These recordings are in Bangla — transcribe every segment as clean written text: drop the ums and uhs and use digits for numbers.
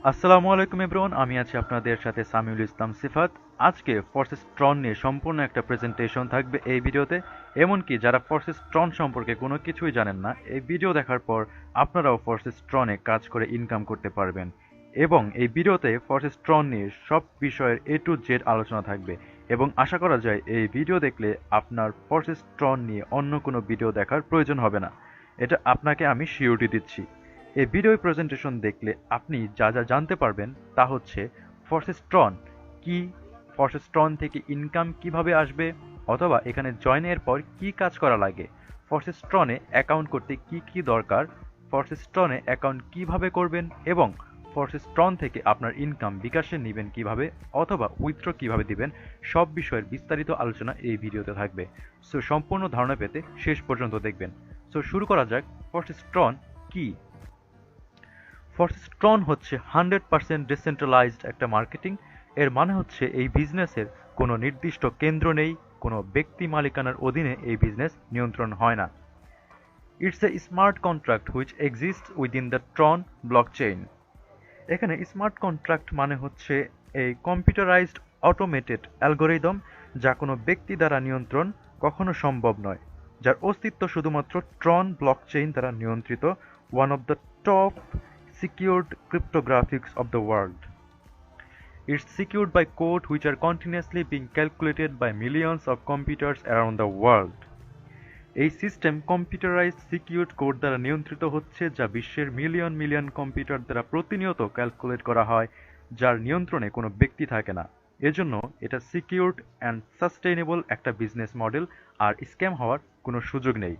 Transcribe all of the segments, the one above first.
আসসালামু আলাইকুম এভরিওয়ান, আমি আছি আপনাদের সাথে সামিউল ইসলাম সিফাত। আজকে ফোর্সেস ট্রন নিয়ে সম্পূর্ণ একটা প্রেজেন্টেশন থাকবে এই ভিডিওতে। এমনকি যারা ফোর্সেস ট্রন সম্পর্কে কোনো কিছুই জানেন না, এই ভিডিও দেখার পর আপনারাও ফোর্সেস ট্রনে কাজ করে ইনকাম করতে পারবেন। এবং এই ভিডিওতে ফোর্সেস ট্রন নিয়ে সব বিষয়ের এ টু জেড আলোচনা থাকবে, এবং আশা করা যায় এই ভিডিও দেখলে আপনার ফোর্সেস ট্রন নিয়ে অন্য কোনো ভিডিও দেখার প্রয়োজন হবে না। এটা আপনাকে আমি শিওরিটি দিচ্ছি। এই ভিডিও প্রেজেন্টেশন দেখলে আপনি যা যা জানতে পারবেন তা হচ্ছে ফোর্সেস ট্রন কি, ফোর্সেস ট্রন থেকে ইনকাম কিভাবে আসবে, অথবা এখানে জয়েনের পর কি কাজ করা লাগে, ফোর্সেস ট্রনে অ্যাকাউন্ট করতে কি কি দরকার, ফোর্সেস ট্রনে অ্যাকাউন্ট কিভাবে করবেন, এবং ফোর্সেস ট্রন থেকে আপনার ইনকাম বিকাশে নেবেন কিভাবে অথবা উইথড্র কিভাবে দিবেন, সব বিষয়ের বিস্তারিত আলোচনা এই ভিডিওতে থাকবে। সো সম্পূর্ণ ধারণা পেতে শেষ পর্যন্ত দেখবেন। সো শুরু করা যাক। ফোর্সেস ট্রন কি? ফোর্সেস ট্রন হচ্ছে 100% ডিসেন্ট্রালাইজড একটা মার্কেটিং। এর মানে হচ্ছে এই বিজনেসের কোনো নির্দিষ্ট কেন্দ্র নেই, কোনো ব্যক্তি মালিকানার অধীনে এই বিজনেস নিয়ন্ত্রণ হয় না। It's a smart contract which exist within the ট্রন blockchain. এখানে স্মার্ট কন্ট্রাক্ট মানে হচ্ছে এই কম্পিউটারাইজড অটোমেটেড অ্যালগোরিদম, যা কোনো ব্যক্তি দ্বারা নিয়ন্ত্রণ কখনো সম্ভব নয়, যার অস্তিত্ব শুধুমাত্র ট্রন ব্লকচেইন দ্বারা নিয়ন্ত্রিত, one of the top secured cryptographics of the world. It's secured by code which are continuously being calculated by millions of computers around the world. এই সিস্টেম কম্পিউটারাইজড সিকিউরড কোড দ্বারা নিয়ন্ত্রিত হচ্ছে, যা বিশ্বের মিলিয়ন মিলিয়ন কম্পিউটার দ্বারা প্রতিনিয়ত ক্যালকুলেট করা হয়, যার নিয়ন্ত্রণে কোনো ব্যক্তি থাকে না। এজন্য এটা সিকিউরড অ্যান্ড সাস্টেইনেবল একটা বিজনেস মডেল, আর স্ক্যাম হওয়ার কোনো সুযোগ নেই।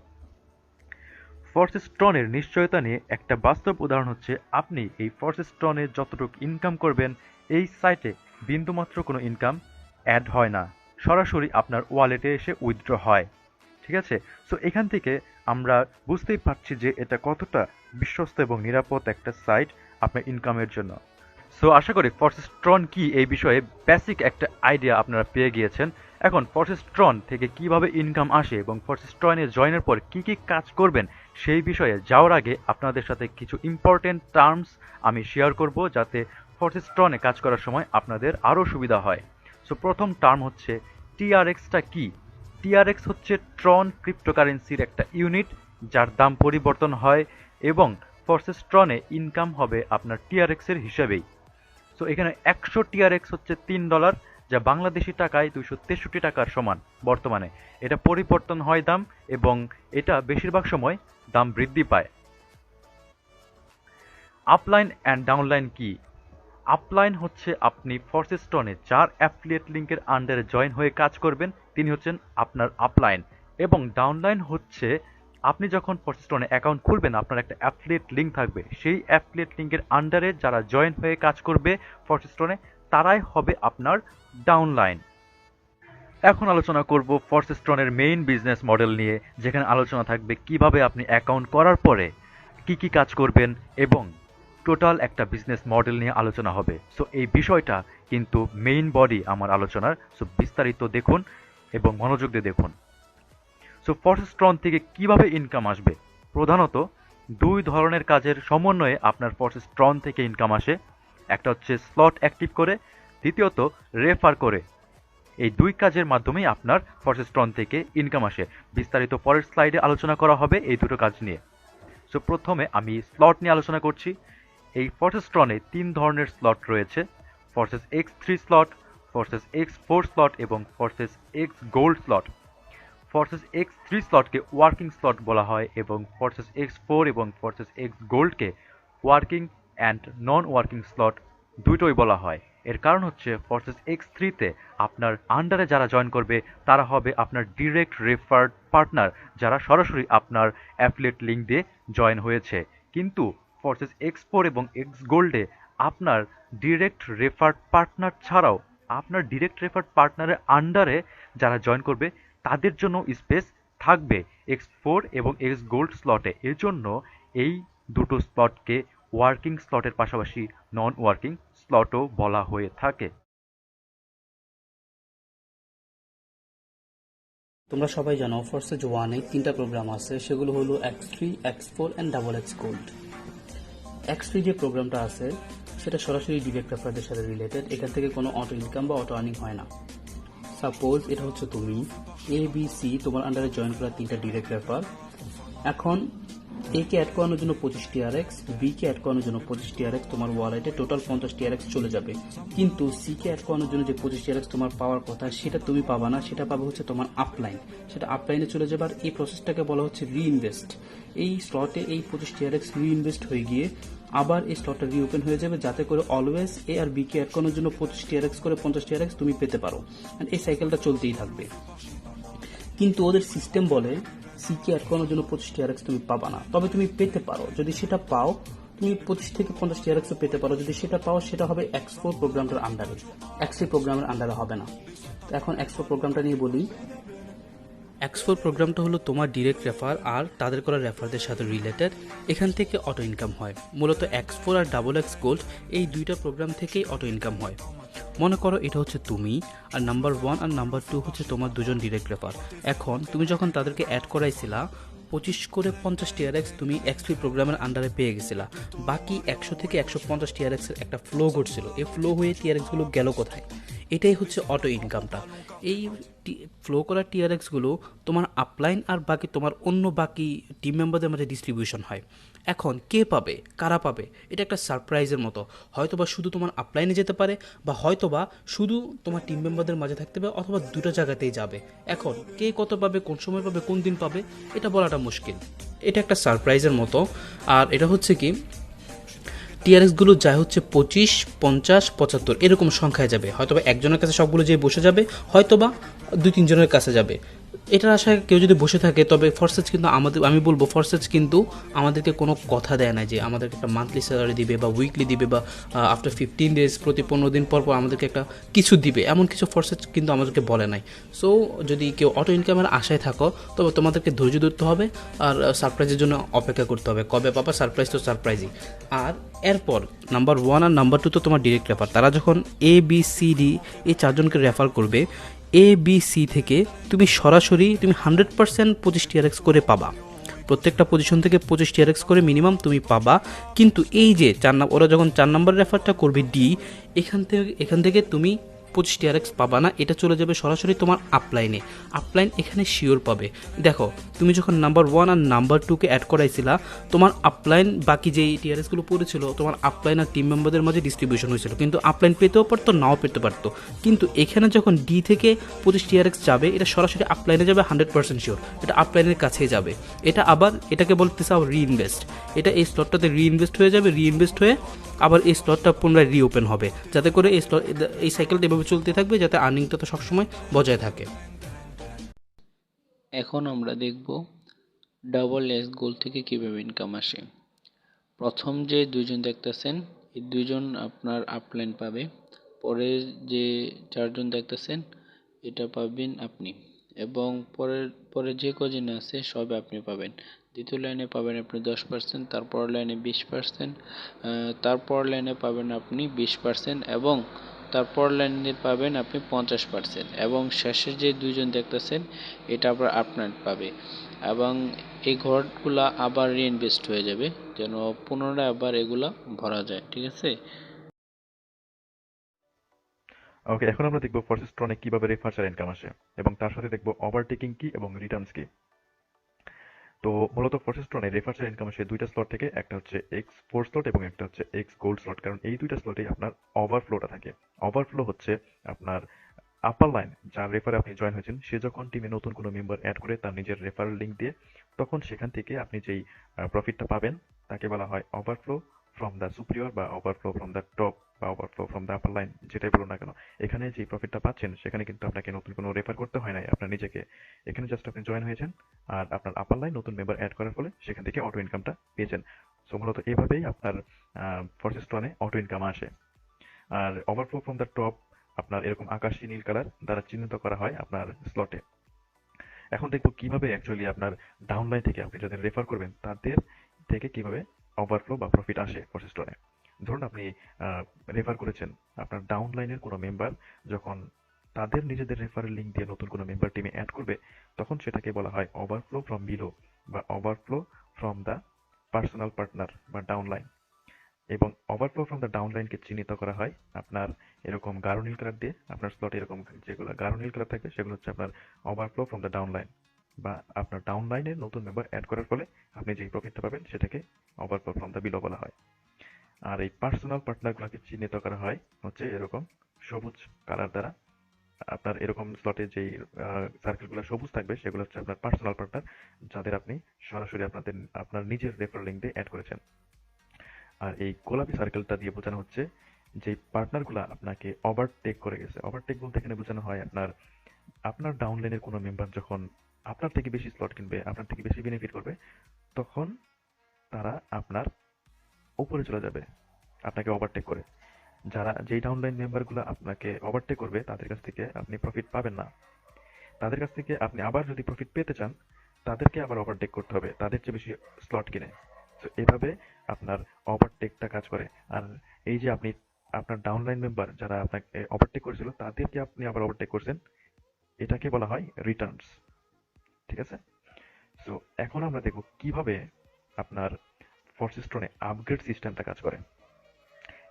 ফোর্সেস ট্রনের নিশ্চয়তা নিয়ে একটা বাস্তব উদাহরণ হচ্ছে, আপনি এই ফোর্সেস ট্রনে যতটুকু ইনকাম করবেন, এই সাইটে বিন্দুমাত্র কোনো ইনকাম অ্যাড হয় না, সরাসরি আপনার ওয়ালেটে এসে উইথড্র হয়। ঠিক আছে? সো এখান থেকে আমরা বুঝতেই পারছি যে এটা কতটা বিশ্বস্ত এবং নিরাপদ একটা সাইট আপনার ইনকামের জন্য। সো আশা করি ফোর্সেস ট্রন কি এই বিষয়ে বেসিক একটা আইডিয়া আপনারা পেয়ে গিয়েছেন। এখন ফোর্সেস ট্রন থেকে কিভাবে ইনকাম আসে এবং ফোর্সেস ট্রনে জয়েনের পর কি কি কাজ করবেন সেই বিষয়ে যাওয়ার আগে আপনাদের সাথে কিছু ইম্পর্টেন্ট টার্মস আমি শেয়ার করব, যাতে ফোর্সেস ট্রনে কাজ করার সময় আপনাদের আরও সুবিধা হয়। সো প্রথম টার্ম হচ্ছে টিআরএক্সটা কি? টিআরএক্স হচ্ছে ট্রন ক্রিপ্টোকারেন্সির একটা ইউনিট, যার দাম পরিবর্তন হয়, এবং ফোর্সেস ট্রনে ইনকাম হবে আপনার টিআরএক্সের হিসাবেই। সো এখানে 100 টিআরএক্স হচ্ছে $3, যা বাংলাদেশি টাকায় 263 টাকার সমান বর্তমানে। এটা পরিবর্তন হয় দাম, এবং এটা বেশিরভাগ সময় দাম বৃদ্ধি পায়। আপলাইন অ্যান্ড ডাউনলাইন কি? আপলাইন হচ্ছে আপনি ফোর্সেস ট্রনে যার অ্যাফিলিয়েট লিঙ্কের আন্ডারে জয়েন হয়ে কাজ করবেন, তিনি হচ্ছেন আপনার আপলাইন। এবং ডাউনলাইন হচ্ছে আপনি যখন ফোর্সেস ট্রনে অ্যাকাউন্ট খুলবেন, আপনার একটা অ্যাফিলিয়েট লিঙ্ক থাকবে, সেই অ্যাফিলিয়েট লিঙ্কের আন্ডারে যারা জয়েন হয়ে কাজ করবে ফোর্সেস ট্রনে, তারাই হবে আপনার ডাউনলাইন। এখন আলোচনা করব ফোর্সেস ট্রনের মেইন বিজনেস মডেল নিয়ে, যেখানে আলোচনা থাকবে কিভাবে আপনি অ্যাকাউন্ট করার পরে কি কি কাজ করবেন, এবং টোটাল একটা বিজনেস মডেল নিয়ে আলোচনা হবে। সো এই বিষয়টা কিন্তু মেইন বডি আমার আলোচনার। সো বিস্তারিত দেখুন এবং মনোযোগ দিয়ে দেখুন। সো ফোর্সেস ট্রন থেকে কিভাবে ইনকাম আসবে? প্রধানত দুই ধরনের কাজের সমন্বয়ে আপনার ফোর্সেস ট্রন থেকে ইনকাম আসে। একটা হচ্ছে স্লট অ্যাক্টিভ করে, দ্বিতীয়ত রেফার করে। এই দুই কাজের মাধ্যমেই আপনার ফোর্সেস ট্রন থেকে ইনকাম আসে। বিস্তারিত পরের স্লাইডে আলোচনা করা হবে এই দুটো কাজ নিয়ে। সো প্রথমে আমি স্লট নিয়ে আলোচনা করছি। এই ফোর্সেস ট্রনে 3 ধরনের স্লট রয়েছে: forces X3 slot, forces X4 slot এবং forces X gold slot. Forces X3 স্লটকে ওয়ার্কিং স্লট বলা হয়, এবং ফোর্সেস X4 এবং ফোর্সেস X গোল্ডকে working and non working slot দুটোই বলা হয়। এর কারণ হচ্ছে ফোর্সেস X3-তে আপনার আন্ডারে যারা জয়েন করবে তারা হবে আপনার ডিরেক্ট রেফার্ড পার্টনার, যারা সরাসরি আপনার অ্যাফিলিয়েট লিঙ্ক দিয়ে জয়েন হয়েছে। কিন্তু ফোর্সেস X4 এবং X গোল্ডে আপনার ডিরেক্ট রেফার্ড পার্টনার ছাড়াও আপনার ডিরেক্ট রেফার্ড পার্টনারের আন্ডারে যারা জয়েন করবে তাদের জন্য স্পেস থাকবে X4 এবং X গোল্ড স্লটে। এর জন্য এই দুটো স্লটকে ওয়ার্কিং স্লটের পাশাপাশি নন ওয়ার্কিং স্লটও বলা হয়ে থাকে। তোমরা সবাই জানো ফোর্সেজ ওয়ানে 3টা প্রোগ্রাম আছে, সেগুলো হলো X3, X4 and double x gold. X3 যে প্রোগ্রামটা আছে সেটা সরাসরি ডিরেক্ট রেফারদের সাথে রিলেটেড। এখান থেকে কোনো অটো ইনকাম বা অটো আর্নিং হয় না। সাপোজ এটা হচ্ছে তুমি এ বি সি, তোমার আন্ডারে জয়েন করা 3টা ডিরেক্ট রেফার। এখন এ কে অ্যাড করানোর জন্য 25 টিআরএক্স, বি কে অ্যাড করানোর জন্য 25 টিআরএক্স তোমার ওয়ালেটে টোটাল 50 টিআরএক্স চলে যাবে। কিন্তু সি কে অ্যাড করানোর জন্য যে 25 টিআরএক্স তোমার পাওয়ার কথা সেটা তুমি পাবা না, সেটা পাবে হচ্ছে তোমার আপলাইন। সেটা আপলাইনে চলে যাবে। আর এই প্রসেসটাকে বলা হচ্ছে রিইনভেস্ট। এই স্লটে এই 25 টিআরএক্স রিইনভেস্ট হয়ে গিয়ে আবার এই স্লটটা রিওপেন হয়ে যাবে, যাতে করে always A R B K add করানোর জন্য 25 টিআরএক্স করে 50 টিআরএক্স তুমি পেতে পারো। এই সাইকেলটা চলতেই থাকবে। কিন্তু ওদের সিস্টেম বলে সি কে অ্যাড করানোর জন্য 25 টিআরএক্স তুমি পাবা না, তবে তুমি পেতে পারো। যদি সেটা পাও তুমি 25 থেকে 50 টিআরএক্সও পেতে পারো। যদি সেটা পাও সেটা হবে X4 প্রোগ্রামটার আন্ডারে, X3 প্রোগ্রামের আন্ডারে হবে না। তো এখন X4 প্রোগ্রামটা নিয়ে বলি। X4 প্রোগ্রামটা হলো তোমার ডিরেক্ট রেফার আর তাদের করা রেফারদের সাথে রিলেটেড। এখান থেকে অটো ইনকাম হয়। মূলত X4 আর XX গোল্ড এই দুইটা প্রোগ্রাম থেকেই অটো ইনকাম হয়। মনে করো এটা হচ্ছে তুমি, আর নাম্বার 1 আর নাম্বার 2 হচ্ছে তোমার দুজন ডিরেক্ট রেফার। এখন তুমি যখন তাদেরকে অ্যাড করাইছিলা 25 করে 50 টিআরএক্স তুমি X3 প্রোগ্রামের আন্ডারে পেয়ে গেছিলা। বাকি 100 থেকে 150 টিআরএক্সের একটা ফ্লো ঘটছিল। এই ফ্লো হয়ে টিআরএক্সগুলো গেল কোথায়? এটাই হচ্ছে অটো ইনকামটা। এই ফ্লো করা টিআরএক্সগুলো তোমার আপলাইন আর বাকি তোমার অন্য বাকি টিম মেম্বারদের মধ্যে ডিস্ট্রিবিউশন হয়। এখন কে পাবে, কারা পাবে, এটা একটা সারপ্রাইজের মতো। হয়তোবা শুধু তোমার আপলাইনে যেতে পারে, বা হয়তোবা শুধু তোমার টিম মেম্বারদের মাঝে থাকতে পারে, অথবা দুটো জায়গাতেই যাবে। এখন কে কত পাবে, কোন সময় পাবে, কোন দিন পাবে, এটা বলাটা মুশকিল। এটা একটা সারপ্রাইজের মতো। আর এটা হচ্ছে কি টিআরএক্সগুলো যায় হচ্ছে 25, 50, 75 এরকম সংখ্যায় যাবে। হয়তোবা একজনের কাছে সবগুলো যেয়ে বসে যাবে, হয়তোবা 2-3 জনের কাছে যাবে। এটার আশায় কেউ যদি বসে থাকে, তবে ফরসেজ কিন্তু আমি বলবো ফরসেজ কিন্তু আমাদেরকে কোনো কথা দেয় না যে আমাদেরকে একটা মান্থলি স্যালারি দিবে বা উইকলি দিবে বা আফটার 15 ডেজ প্রতি 15 দিন পর পর আমাদেরকে একটা কিছু দিবে, এমন কিছু ফরসেজ কিন্তু আমাদেরকে বলে নাই। সো যদি কেউ অটো ইনকামের আশায় থাকো, তবে তোমাদেরকে ধৈর্য ধরতে হবে আর সারপ্রাইজের জন্য অপেক্ষা করতে হবে। কবে পাবা সারপ্রাইজ? তো সারপ্রাইজই। আর এরপর নাম্বার 1 আর নাম্বার 2 তো তোমার ডিরেক্ট রেফার। তারা যখন এ বি সি ডি এই চারজনকে রেফার করবে, এ বি সি থেকে তুমি সরাসরি 100% 25 টিআরএক্স করে পাবা। প্রত্যেকটা পজিশন থেকে 25 টিআরএক্স করে মিনিমাম তুমি পাবা। কিন্তু এই যে ওরা যখন 4 নম্বর রেফারটা করবে ডি, এখান থেকে তুমি 25 টিআরএক্স পাবা না। এটা চলে যাবে সরাসরি তোমার আপলাইনে। আপলাইন এখানে শিওর পাবে। দেখো তুমি যখন নাম্বার 1 আর নাম্বার 2কে অ্যাড করাইছিলা, তোমার আপলাইন বাকি যেই টিআরএক্সগুলো পড়েছিল তোমার আপলাইন আর টিম মেম্বারদের মাঝে ডিস্ট্রিবিউশন হয়েছিল, কিন্তু আপলাইন পেতেও পারতো, নাও পেতে পারতো। কিন্তু এখানে যখন ডি থেকে 25 টিআরএক্স যাবে, এটা সরাসরি আপলাইনে যাবে 100% শিওর। এটা আপলাইনের কাছেই যাবে। এটা আবার এটাকে বলতেছে আবার রিইনভেস্ট। এটা এই স্লটটাতে রিইনভেস্ট হয়ে যাবে। রিইনভেস্ট হয়ে আবার এই স্লটটা পুনরায় রিওপেন হবে, যাতে করে এই সাইকেলটা এভাবে চলতে থাকবে, যাতে আর্নিংটা তো সবসময় বজায় থাকে। এখন আমরা দেখব ডাবল এস গোল থেকে কিভাবে ইনকাম আসে। প্রথম যে দুইজন দেখতেছেন, এই দুইজন আপনার আপলাইন পাবে। পরে যে চারজন দেখতেছেন, এটা পাবেন আপনি, এবং পরে যে কজন আছে সব আপনি পাবেন। দ্বিতীয় লাইনে পাবেন আপনি 10%, তারপর লাইনে 20%, তারপর লাইনে পাবেন আপনি 20%, এবং তারপর লাইনে পাবেন আপনি 50%, এবং শেষের যে দুইজন দেখতেছেন এটা আবার আপনার পাবে। এবং এই ঘরগুলা আবার রিইনভেস্ট হয়ে যাবে, যেন পুনরায় আবার এগুলা ভরা যায়। ঠিক আছে? ওকে, এখন আমরা দেখব ফরসেস্ট্রনে কিভাবে রেফারেন্স ইনকাম আসে, এবং তার সাথে দেখব ওভারটেকিং কি এবং রিটার্নস কি। তো মূলত ফরসেস্ট্রনে রেফারেন্স ইনকাম আসে দুইটা স্লট থেকে, একটা হচ্ছে X4 স্লট এবং একটা হচ্ছে X গোল্ড স্লট। কারণ এই দুইটা স্লটেই আপনার ওভারফ্লোটা থাকে। ওভারফ্লো হচ্ছে আপনার আপার লাইন, যার রেফারে আপনি জয়েন হয়েছেন, সে যখন টিমে নতুন কোনো মেম্বার অ্যাড করে তার নিজের রেফারেল লিঙ্ক দিয়ে, তখন সেখান থেকে আপনি যেই প্রফিটটা পাবেন তাকে বলা হয় ওভারফ্লো ফ্রম দ্য সুপিরিয়র, বা ওভারফ্লো ফ্রম দ্য টপ, বা overflow from the upper line, যেটাই বলুন না কেন। এখানে যে প্রফিটটা পাচ্ছেন সেখানে কিন্তু আপনাকে নতুন কোনো রেফার করতে হয় নাই আপনার নিজেকে। এখানে জাস্ট আপনি জয়েন হয়েছেন আর আপনার আপার লাইন নতুন মেম্বার অ্যাড করার ফলে সেখান থেকে অটো ইনকামটা পেয়েছেন। সো মূলত এইভাবেই আপনার ফরসেস্ট্রনে অটো ইনকাম আসে। আর ওভারফ্লো ফ্রম দ্য টপ আপনার এরকম আকাশী নীল কালার দ্বারা চিহ্নিত করা হয় আপনার স্লটে। এখন দেখবো কিভাবে অ্যাকচুয়ালি আপনার ডাউনলাইন থেকে আপনি যাদের রেফার করবেন তাদের থেকে কিভাবে ওভারফ্লো বা প্রফিট আসে ফরসেস্ট্রনে। ধরুন আপনি রেফার করেছেন, আপনার ডাউনলাইনের কোনো মেম্বার যখন তাদের নিজেদের রেফারেল লিঙ্ক দিয়ে নতুন কোনো মেম্বার টিমে অ্যাড করবে, তখন সেটাকে বলা হয় ওভারফ্লো ফ্রম বিলো, বা overflow from the personal partner বা ডাউনলাইন। এবং ওভারফ্লো ফ্রম দ্য ডাউনলাইনকে চিহ্নিত করা হয় আপনার এরকম গাঢ় নীল কালার দিয়ে। আপনার স্লটে এরকম যেগুলো গাঢ় নীল কালার থাকবে সেগুলো হচ্ছে আপনার ওভারফ্লো ফ্রম দ্য ডাউনলাইন, বা আপনার ডাউনলাইনে নতুন মেম্বার অ্যাড করার ফলে আপনি যেই প্রফিটটা পাবেন সেটাকে ওভারফ্লো ফ্রম দ্য বিলো বলা হয়। আর এই পার্সোনাল পার্টনারগুলোকে চিহ্নিত করা হয় হচ্ছে এরকম সবুজ কালার দ্বারা। আপনার এরকম স্লটে যেই সার্কেলগুলো সবুজ থাকবে সেগুলো হচ্ছে আপনার পার্সোনাল পার্টনার, যাদের আপনি সরাসরি আপনার নিজের রেফার লিঙ্ক দিয়ে অ্যাড করেছেন। আর এই গোলাপি সার্কেলটা দিয়ে বোঝানো হচ্ছে যে পার্টনারগুলো আপনাকে ওভারটেক করে গেছে। ওভারটেক বলতে এখানে বোঝানো হয় আপনার ডাউনলাইনের কোনো মেম্বার যখন আপনার থেকে বেশি স্লট কিনবে, আপনার থেকে বেশি বেনিফিট করবে, তখন তারা আপনার উপরে চলে যাবে আপনাকে ওভারটেক করে। যেই ডাউনলাইন মেম্বারগুলো আপনাকে ওভারটেক করবে তাদের কাছ থেকে আপনি প্রফিট পাবেন না। তাদের কাছ থেকে আপনি আবার যদি প্রফিট পেতে চান, তাদেরকে আবার ওভারটেক করতে হবে তাদের চেয়ে বেশি স্লট কিনে। তো এভাবে আপনার ওভারটেকটা কাজ করে। আর এই যে আপনি আপনার ডাউনলাইন মেম্বার যারা আপনাকে ওভারটেক করেছিল তাদেরকে আপনি আবার ওভারটেক করছেন, এটাকে বলা হয় রিটার্নস। ঠিক আছে? সো এখন আমরা দেখব কিভাবে আপনার ফরসিস্ট্রনে আপগ্রেড সিস্টেমটা কাজ করে।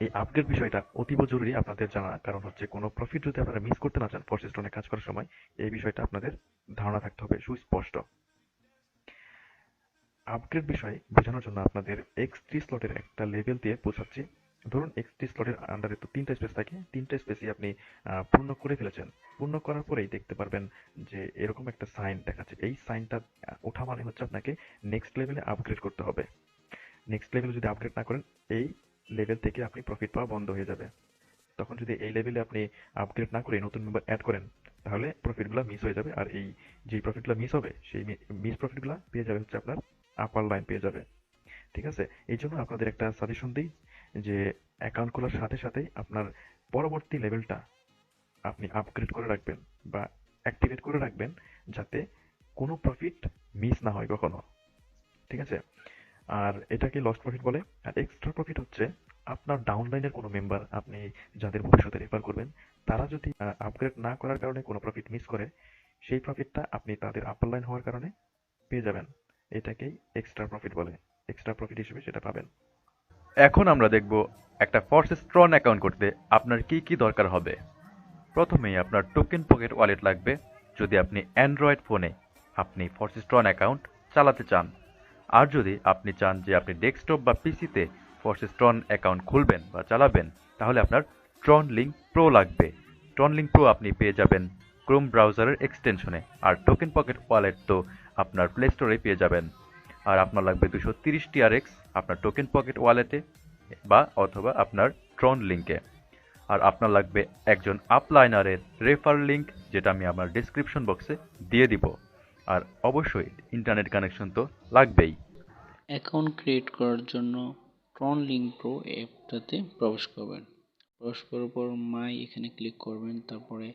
এই আপগ্রেড বিষয়টা অতীব জরুরি আপনাদের জানা, কারণ হচ্ছে কোনো প্রফিট যদি আপনারা মিস করতে না চান ফরসিস্ট্রনে কাজ করার সময়, এই বিষয়টা আপনাদের ধারণা থাকতে হবে সুস্পষ্ট। আপগ্রেড বিষয় বোঝানোর জন্য আপনাদের x3 স্লটের একটা লেভেল দিয়ে বোঝাচ্ছি। ধরুন x3 স্লটের আন্ডারে তো 3টা স্পেস থাকে, 3টা স্পেসই আপনি পূর্ণ করে ফেলেছেন। পূর্ণ করার পরেই দেখতে পারবেন যে এরকম একটা সাইন দেখাচ্ছে। এই সাইনটা ওঠা মানে হচ্ছে আপনাকে নেক্সট লেভেলে আপগ্রেড করতে হবে। নেক্সট লেভেলে যদি আপগ্রেড না করেন, এই লেভেল থেকে আপনি প্রফিট পাওয়া বন্ধ হয়ে যাবে। তখন যদি এই লেভেলে আপনি আপগ্রেড না করে নতুন মেম্বার অ্যাড করেন, তাহলে প্রফিটগুলো মিস হয়ে যাবে। আর এই যে প্রফিটগুলো মিস হবে সেই মিস প্রফিটগুলো পেয়ে যাবে হচ্ছে আপনার আপার লাইন পেয়ে যাবে। ঠিক আছে? এই জন্য আপনাদের একটা সাজেশন দিই যে অ্যাকাউন্ট খোলার সাথে সাথেই আপনার পরবর্তী লেভেলটা আপনি আপগ্রেড করে রাখবেন বা অ্যাক্টিভেট করে রাখবেন, যাতে কোনো প্রফিট মিস না হয় কখনো। ঠিক আছে? আর এটাকে লস্ট প্রফিট বলে। আর এক্সট্রা প্রফিট হচ্ছে আপনার ডাউনলাইনের কোনো মেম্বার আপনি যাদের ভবিষ্যতে রেফার করবেন, তারা যদি আপগ্রেড না করার কারণে কোনো প্রফিট মিস করে, সেই প্রফিটটা আপনি তাদের আপার লাইন হওয়ার কারণে পেয়ে যাবেন। এটাকেই এক্সট্রা প্রফিট বলে। এক্সট্রা প্রফিট হিসেবে সেটা পাবেন। এখন আমরা দেখব একটা ফরসিস্ট্রন অ্যাকাউন্ট করতে আপনার কি কি দরকার হবে। প্রথমেই আপনার টোকেন পকেট ওয়ালেট লাগবে যদি আপনি অ্যান্ড্রয়েড ফোনে আপনি ফরসিস্ট্রন অ্যাকাউন্ট চালাতে চান। আর যদি আপনি চান যে আপনি ডেস্কটপ বা পিসিতে ফরসিস্ট্রন অ্যাকাউন্ট খুলবেন বা চালাবেন, তাহলে আপনার ট্রন লিঙ্ক প্রো লাগবে। ট্রন লিঙ্ক প্রো আপনি পেয়ে যাবেন ক্রোম ব্রাউজারের এক্সটেনশনে। আর টোকেন পকেট ওয়ালেট তো আপনার প্লে স্টোরে পেয়ে যাবেন। আর আপনার লাগবে 230 TRX আপনার টোকেন পকেট ওয়ালেটে বা অথবা আপনার ট্রন লিঙ্কে। আর আপনার লাগবে একজন আপলাইনারের রেফার লিঙ্ক, যেটা আমি আমার ডেসক্রিপশন বক্সে দিয়ে দিব। আর অবশ্যই ইন্টারনেট কানেকশন তো লাগবেই। অ্যাকাউন্ট ক্রিয়েট করার জন্য ট্রন লিঙ্ক প্রো অ্যাপটাতে প্রবেশ করবেন। প্রবেশ করার পর মাই এখানে ক্লিক করবেন, তারপরে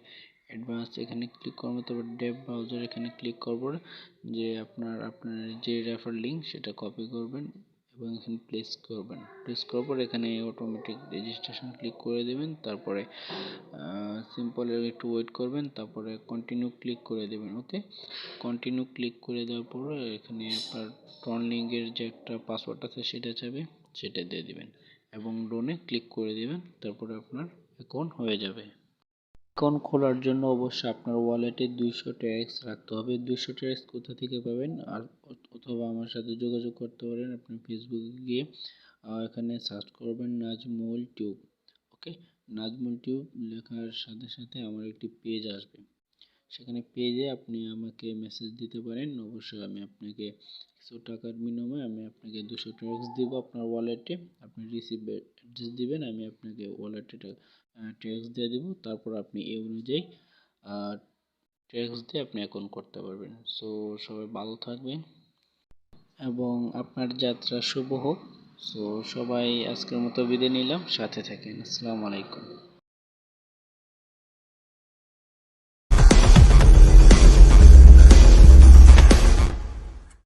অ্যাডভান্স এখানে ক্লিক করবেন, তারপর ডেভ ব্রাউজার এখানে ক্লিক করবেন, যে আপনার যে রেফার লিঙ্ক সেটা কপি করবেন এবং এখানে প্লেস করবেন। প্লেস করার পর এখানে অটোমেটিক রেজিস্ট্রেশন ক্লিক করে দেবেন, তারপরে সিম্পল একটু ওয়েট করবেন, তারপরে কন্টিনিউ ক্লিক করে দেবেন। ওকে, কন্টিনিউ ক্লিক করে দেওয়ার পর এখানে আপনার ট্রন লিঙ্কের যে একটা পাসওয়ার্ড আছে সেটা চাবে, সেটা দিয়ে দিবেন এবং ডোনে ক্লিক করে দিবেন। তারপরে আপনার অ্যাকাউন্ট হয়ে যাবে। অ্যাকাউন্ট খোলার জন্য অবশ্যই আপনার ওয়ালেটে 200 ট্যাক্স রাখতে হবে। 200 ট্যাক্স কোথা থেকে পাবেন? আর অথবা আমার সাথে যোগাযোগ করতে পারেন আপনি ফেসবুকে গিয়ে এখানে সার্চ করবেন নাজমুল টিউব। ওকে, নাজমুল টিউব লেখার সাথে সাথে আমার একটি পেজ আসবে, সেখানে পেজে আপনি আমাকে মেসেজ দিতে পারেন। অবশ্যই আমি আপনাকে কিছু টাকার বিনিময়ে আমি আপনাকে 200 ট্যাক্স দিব আপনার ওয়ালেটে। আপনি রিসিভ অ্যাড্রেস দিবেন, আমি আপনাকে ওয়ালেটে ট্যাক্স দিয়ে দিব। তারপর আপনি এই অনুযায়ী ট্যাক্স দিয়ে আপনি অ্যাকাউন্ট করতে পারবেন। সো সবাই ভালো থাকবেন এবং আপনার যাত্রা শুভ হোক। সো সবাই আজকের মতো বিদায় নিলাম, সাথে থাকেন। আসসালামু আলাইকুম।